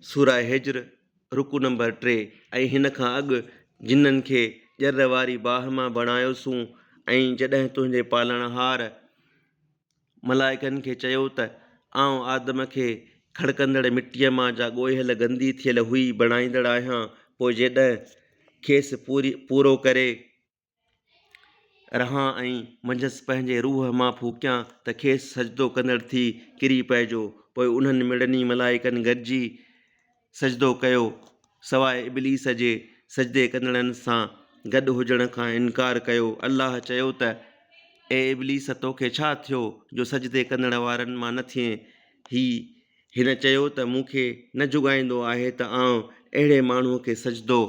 सूरा हिज्र रुकू नंबर 3। ऐं हिन खां अॻु जिन्हनि खे ॼर वारी बाहि मां बणायोसूं ऐं जॾहिं तुंहिंजे पालणहार मलाइकनि खे चयो त आउं आदम खे खड़कंदड़ मिटीअ मां जा ॻोहियल गंदी थियल हुई बणाईंदड़ आहियां, पोइ जॾहिं खेसि पूरो करे रहां ऐं मंझंदि पंहिंजे रूह मां फूकियां त खेसि सजदो कंदड़ थी किरी पइजो। पोइ उन्हनि मिड़नी मलाइकनि गॾिजी सजदो कयो सवाइ इब्लीस जे सजदे कंदड़नि सां गॾु हुजण खां इनकार कयो। अल्लाह चयो त ए इब्लीस, तोखे छा थियो जो सजदे कंदड़ वारनि मां न थिए? हिन चयो त मूंखे न जुॻाईंदो आहे त आउं अहिड़े माण्हूअ खे सजदो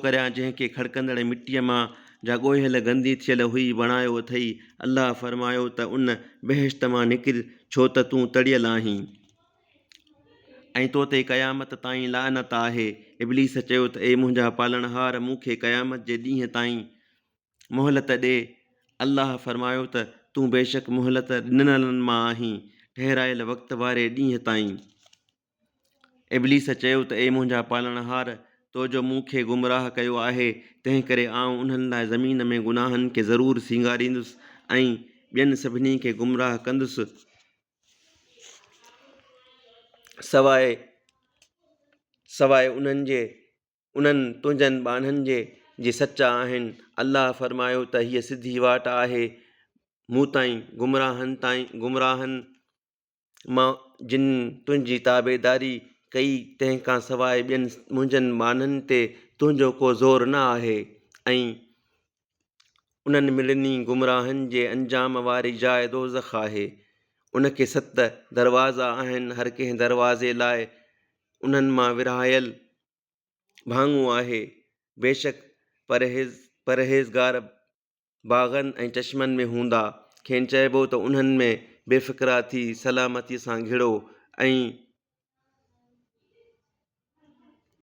करियां जंहिंखे खड़कंदड़ मिटीअ मां जा ॻोहियल गंदी थियल हुई बणायो अथई। अल्लाह फरमायो त उन बहिश्त मां निकिर, छो त तूं तड़ियल आहीं ऐं तो ते क़यामत ताईं लानत आहे। इब्लीस चयो त ए मुंहिंजा पालणहार, मूंखे क़यामत जे ॾींहं ताईं मोहलत ॾे। अल्लाह फरमायो त तूं बेशक मोहलत ॾिनलनि मां आहीं, ठहिरायल वक़्त वारे ॾींहं ताईं। इब्लीस चयो त ए मुंहिंजा पालणहार, तो जो मूंखे गुमराह कयो आहे, तंहिं करे आउं उन्हनि लाइ ज़मीन में गुनाहनि खे ज़रूरु सींगारींदुसि ऐं ॿियनि सभिनी खे गुमराह कंदुसि सवाइ उन्हनि तुंहिंजनि ॿाननि जे सचा आहिनि। अल्लाह फरमायो त हीअ सिधी वाट आहे मूं ताईं गुमराहनि मां जिन तुंहिंजी ताबेदारी कई, तंहिंखां सवाइ ॿियनि मुंहिंजनि ॿाननि ते तुंहिंजो को ज़ोर न आहे। ऐं उन्हनि मिड़नी गुमराहनि जे अंजाम वारी जाइ दोज़ख आहे। उनखे 7 दरवाज़ा आहिनि, हर कंहिं दरवाज़े लाइ उन्हनि मां विरहायल भाङूं आहे। बेशक परहेज़गार बाग़नि ऐं चश्मनि में हूंदा। खेनि चइबो त उन्हनि में बेफ़िक्रा थी सलामतीअ सां घिड़ो ऐं